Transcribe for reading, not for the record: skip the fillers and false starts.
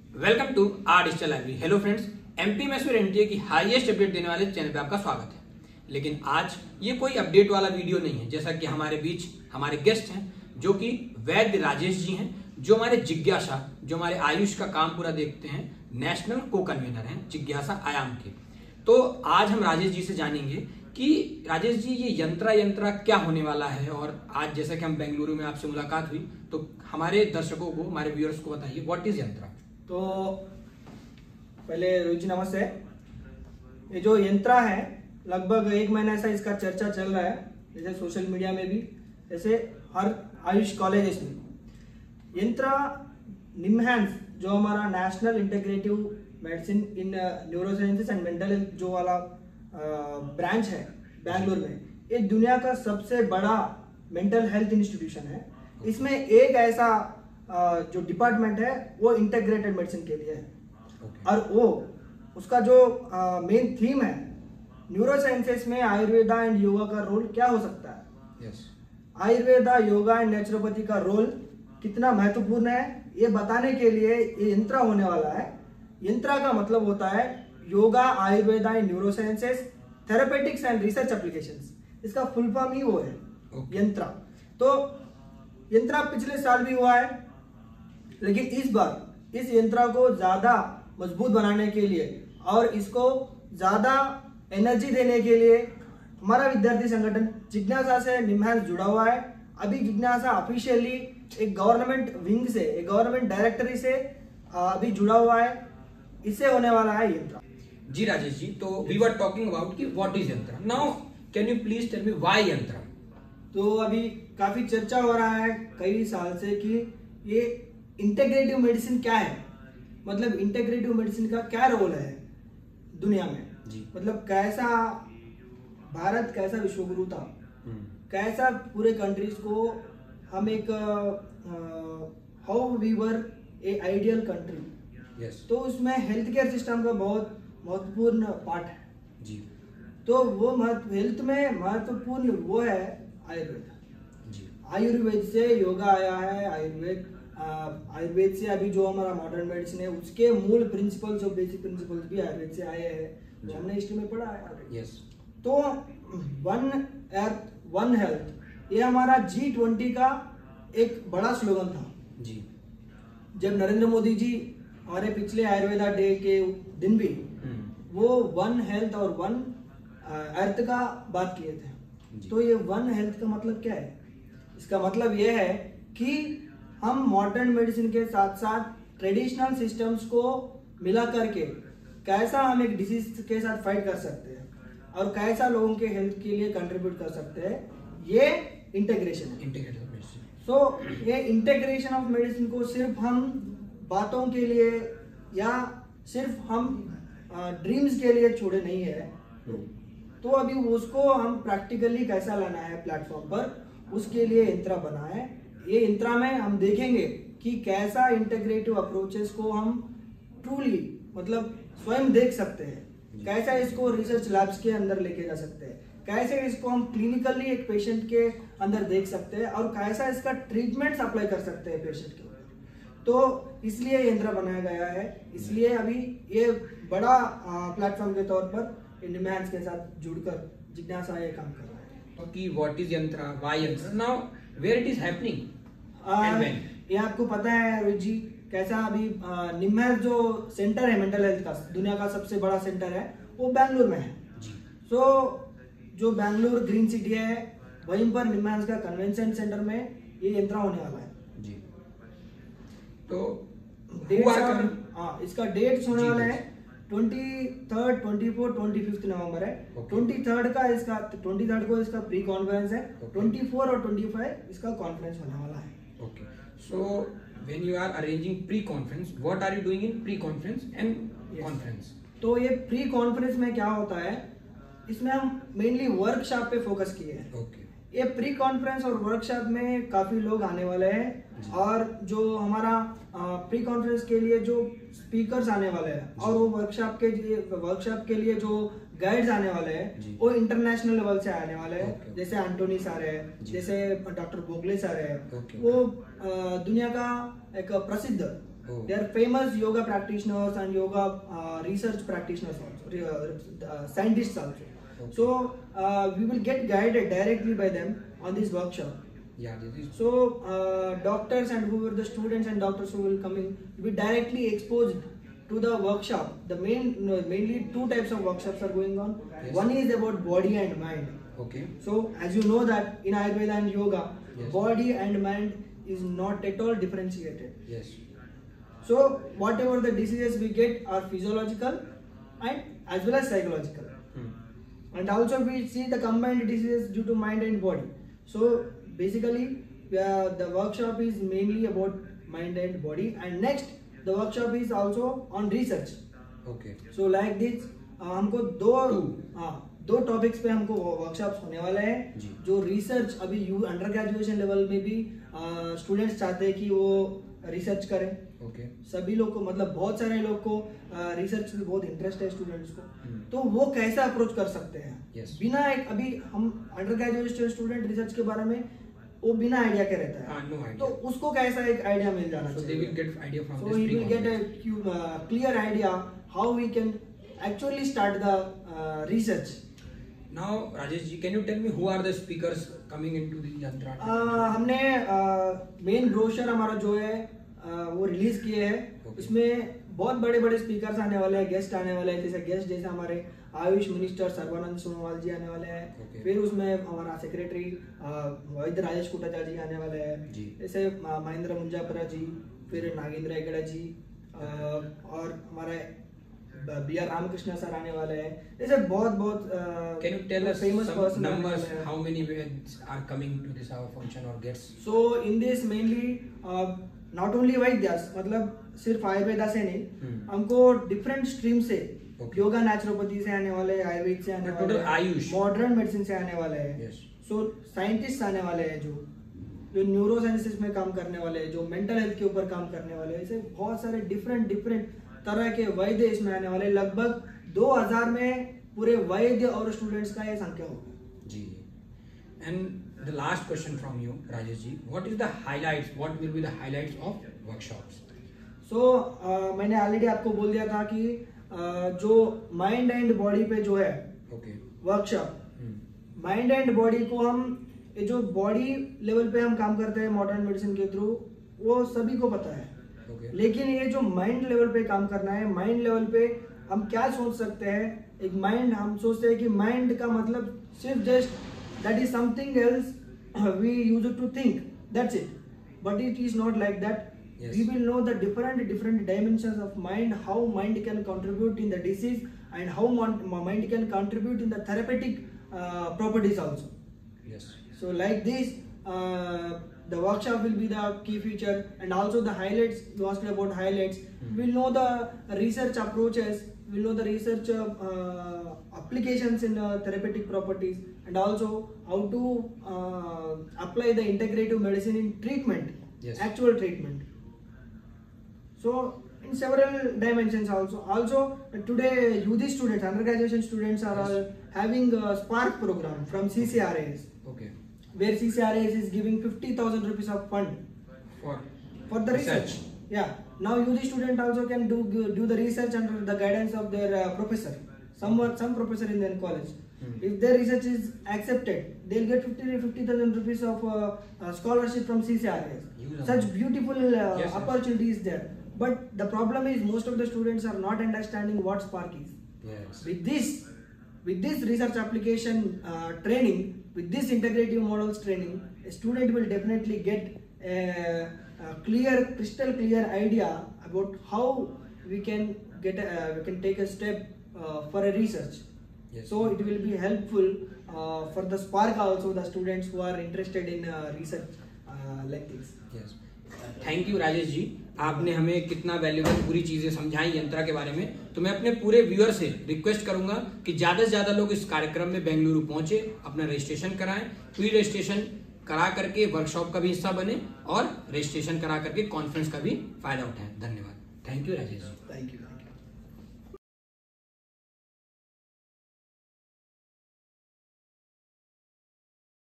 Welcome to our digital library. Hello friends, MP में NTA की highest update देने वाले चैनल पे आपका स्वागत है। लेकिन आज ये कोई अपडेट वाला वीडियो नहीं है। जैसा कि हमारे बीच हमारे गेस्ट हैं जो कि वैद्य राजेश जी हैं, जो हमारे जिज्ञासा, जो हमारे आयुष का काम पूरा देखते हैं, नेशनल को कन्वीनर हैं जिज्ञासा आयाम के। तो आज हम राजेश जी से जानेंगे कि राजेश जी ये यंत्रा क्या होने वाला है। और आज जैसा कि हम बेंगलुरु में आपसे मुलाकात हुई, तो हमारे दर्शकों को, हमारे व्यूअर्स को बताइए व्हाट इज यंत्रा। तो पहले रोहित जी नमस्ते। ये जो यंत्रा है लगभग 1 महीना ऐसा इसका चर्चा चल रहा है, जैसे सोशल मीडिया में भी, जैसे हर आयुष कॉलेजेस में। यंत्रा निम्हांस जो हमारा national integrative medicine in neurosciences and mental health जो वाला ब्रांच है बेंगलुरु में, ये दुनिया का सबसे बड़ा मेंटल हेल्थ इंस्टीट्यूशन है। इसमें एक ऐसा जो डिपार्टमेंट है वो इंटीग्रेटेड मेडिसिन के लिए है। और वो उसका जो मेन थीम है, न्यूरोसाइंसेस में आयुर्वेदा एंड योगा का रोल क्या हो सकता है। आयुर्वेदा, योगा एंड नेचुरोपैथी का रोल कितना महत्वपूर्ण है, ये बताने के लिए ये यंत्रा होने वाला है। यंत्रा का मतलब होता है yoga, Ayurveda and neurosciences, therapeutics and research applications. इसका फुल फॉर्म ही वो है यंत्रा। तो यंत्रा पिछले साल भी हुआ है, लेकिन इस बार इस यंत्रा को ज्यादा मजबूत बनाने के लिए और इसको ज्यादा एनर्जी देने के लिए हमारा विद्यार्थी संगठन जिज्ञासा से निम्हांस जुड़ा हुआ है। अभी जिज्ञासा ऑफिशियली एक गवर्नमेंट विंग से, एक गवर्नमेंट डायरेक्टरी से अभी जुड़ा हुआ है। इससे होने वाला है यंत्रा। जी राजेश जी, तो वी वर टॉकिंग अबाउट कि what is Yantra. Now can you please tell me why Yantra. तो अभी काफी चर्चा हो रहा है कई साल से कि ये इंटीग्रेटिव मेडिसिन क्या है, मतलब इंटीग्रेटिव मेडिसिन का क्या रोल है दुनिया में जी। मतलब कैसा भारत, कैसा विश्वगुरु था, कैसा पूरे कंट्रीज को हम एक how we were a ideal country. तो उसमें हेल्थ केयर सिस्टम का बहुत महत्वपूर्ण पार्ट है जी। तो वो हेल्थ में महत्वपूर्ण वो है आयुर्वेद जी। आयुर्वेद से योगा आया है, आयुर्वेद से अभी जो हमारा मॉडर्न मेडिसिन है उसके मूल प्रिंसिपल्स और बेसिक प्रिंसिपल्स भी आयुर्वेद से आए हैं, जो हमने हिस्ट्री में पढ़ा है। तो वन अर्थ वन हेल्थ, ये हमारा G20 का एक बड़ा स्लोगन था जी। जब नरेंद्र मोदी जी हमारे पिछले आयुर्वेदा डे के दिन भी वो वन हेल्थ और वन अर्थ का बात किए थे। तो ये वन हेल्थ का मतलब क्या है? इसका मतलब ये है कि हम मॉडर्न मेडिसिन के साथ साथ ट्रेडिशनल सिस्टम्स को मिला करके कैसा हम एक डिजीज के साथ फाइट कर सकते हैं और कैसा लोगों के हेल्थ के लिए कंट्रीब्यूट कर सकते हैं, ये इंटीग्रेशन है, इंटीग्रेटेड मेडिसिन। सो ये इंटीग्रेशन ऑफ मेडिसिन को सिर्फ हम बातों के लिए या सिर्फ हम ड्रीम्स के लिए छोड़े नहीं है। तो अभी उसको हम प्रैक्टिकली कैसा लाना है प्लेटफॉर्म पर, उसके लिए यंत्रा बना है। ये यंत्रा में हम देखेंगे कि कैसा इंटीग्रेटिव अप्रोचेस को हम ट्रूली मतलब स्वयं देख सकते हैं, कैसा इसको रिसर्च लैब्स के अंदर लेके जा सकते हैं, कैसे इसको हम क्लिनिकली एक पेशेंट के अंदर देख सकते हैं और कैसा इसका ट्रीटमेंट अप्लाई कर सकते हैं पेशेंट के ऊपर। तो इसलिए यंत्रा बनाया गया है। इसलिए अभी ये बड़ा प्लेटफॉर्म के तौर पर निम्हांस के साथ जुड़कर जिज्ञासा ये काम कर रहा है। Okay, what is Yantra, why Yantra, now where it is happening and when. ये आपको पता है रोहित जी, कैसा अभी निम्हांस जो सेंटर है मेंटल हेल्थ का, दुनिया का सबसे बड़ा सेंटर है, वो बेंगलुरु में है जी। सो जो बेंगलुरु ग्रीन सिटी है, वहीं पर निम्हांस का कन्वेंशन सेंटर में ये यंत्रा होने वाला है जी। तो इसका डेट्स होने वाला है 23rd, 24, 25 नवंबर है। 23rd का इसका 23rd को इसका प्री कॉन्फ्रेंस है। 24 और 25 इसका कॉन्फ्रेंस होने वाला है। Okay, so when you are arranging pre conference, what are you doing in pre conference and conference? तो ये प्री कॉन्फ्रेंस में क्या होता है, इसमें हम मेनली वर्कशॉप पे फोकस किए हैं। ओके, ये प्री कॉन्फ्रेंस और वर्कशॉप में काफी लोग आने वाले हैं और जो हमारा प्री कॉन्फ्रेंस के लिए जो स्पीकर्स आने वाले हैं और वो वर्कशॉप के लिए जो गाइड्स आने वाले हैं वो इंटरनेशनल लेवल से आने वाले हैं। जैसे एंटोनी सर है, जैसे डॉक्टर बोगले सर है, वो दुनिया का एक प्रसिद्ध Oh. They are famous yoga practitioners and yoga research practitioners also, scientists also. Okay. So we will get guided directly by them on this workshop. Yeah, this is So doctors and whoever the students and doctors who will come in will be directly exposed to the workshop. The mainly two types of workshops are going on. Yes. One is about body and mind. okay. So as you know that in Ayurveda and yoga, Yes. body and mind is not at all differentiated. Yes. So whatever the diseases we get are physiological and as well as psychological. And also we see the combined diseases due to mind and body. So basically the workshop is mainly about mind and body, and next the workshop is also on research. Okay. So like this हमको दो topics पे हमको workshops होने वाले हैं जी। जो research अभी under graduation level में भी स्टूडेंट्स चाहते हैं कि वो रिसर्च करें। Okay. सभी लोग को मतलब बहुत सारे लोग को रिसर्च में बहुत इंटरेस्ट है स्टूडेंट्स को, तो वो कैसे अप्रोच कर सकते हैं। Yes. बिना एक अभी हम अंडर ग्रेजुएट स्टूडेंट रिसर्च के बारे में वो बिना आइडिया के रहता है, No idea. तो उसको कैसा एक आइडिया मिल जाना So they will get idea from so this he will pre-conference. get a clear idea how we can actually start the research. Now, Rajesh ji, can you tell me who are the speakers coming into the Yantra? हमने main brochure हमारा जो है वो release किए हैं। Okay. इसमें बहुत बड़े बड़े स्पीकर्स आने वाले हैं, गेस्ट आने वाले हैं, जैसे हमारे आयुष मिनिस्टर सर्बानंद सोनोवाल जी आने वाले हैं। Okay. फिर उसमें हमारा सेक्रेटरी वैद्य राजेश कुटाचा जी आने वाले हैं, जी। जैसे महेंद्र मुंजापरा जी, फिर नागेंद्र एगड़ा जी और हमारे बी.आर. रामकृष्ण सर आने वाले हैं। ऐसे बहुत Can you tell us famous some person numbers? आने वाले हैं। How many are coming to this our function or guests? So in this mainly not only वैद्यास, मतलब सिर्फ आयुर्वेदा से नहीं, हमको डिफरेंट स्ट्रीम से Okay. योगा नेचुरोपैथी से आने वाले हैं, आयुर्वेद से आने But वाले total हैं, आयुष। मॉडर्न मेडिसिन से आने वाले हैं। Yes. सो साइंटिस्ट आने वाले हैं जो न्यूरो साइंसेस में काम करने वाले हैं, जो मेंटल हेल्थ के ऊपर काम करने वाले हैं। ऐसे बहुत सारे डिफरेंट तरह के वैद्य इसमें आने वाले हैं। लगभग 2000 में पूरे वैद्य और स्टूडेंट्स का ये संख्या होगा जी। And the last question from you, Rajesh ji, what is the highlights? What will be the highlights of workshops? सो मैंने ऑलरेडी आपको बोल दिया था कि जो माइंड एंड बॉडी पे जो है Okay. Workshop, mind and body को हम ये जो बॉडी लेवल पे हम काम करते हैं मॉडर्न मेडिसिन के थ्रू, वो सभी को पता है। Okay. लेकिन ये जो माइंड लेवल पे काम करना है, माइंड लेवल पे हम क्या सोच सकते हैं। एक माइंड, हम सोचते हैं कि माइंड का मतलब सिर्फ just that is something else we use to think, that's it, but it is not like that. Yes. We will know the different dimensions of mind, how mind can contribute in the disease and how mind can contribute in the therapeutic properties also. Yes. So like this, the workshop will be the key feature, and also the highlights. You asked about highlights. We'll know the research approaches. We'll know the research applications in therapeutic properties, and also how to apply the integrative medicine in treatment, Yes. actual treatment. So in several dimensions also. Also today UD students, undergraduate students are Yes. having a Spark program from CCRAS, Okay. where CCRAS is giving 50,000 rupees of fund For the research. Yeah. Now UD student also can do the research under the guidance of their professor. Some professor in their college. If their research is accepted, they'll get 50,000 rupees of scholarship from CCRAS. Such beautiful Yes. opportunities there. But the problem is most of the students are not understanding what Spark is. Yes. With this research application training, with this integrative models training, a student will definitely get a crystal clear idea about how we can take a step for a research. Yes. So it will be helpful for the Spark also, the students who are interested in research like this. Yes. Thank you Rajesh ji, आपने हमें कितना valuable पूरी चीजें समझाई यंत्रा के बारे में। तो मैं अपने पूरे व्यूअर से रिक्वेस्ट करूंगा कि ज्यादा से ज्यादा लोग इस कार्यक्रम में बेंगलुरु पहुंचे, अपना रजिस्ट्रेशन कराएं, प्री रजिस्ट्रेशन करा करके वर्कशॉप का भी हिस्सा बने और रजिस्ट्रेशन करा करके कॉन्फ्रेंस का भी फायदा उठाएं। धन्यवाद। Thank you Rajesh ji. Thank you.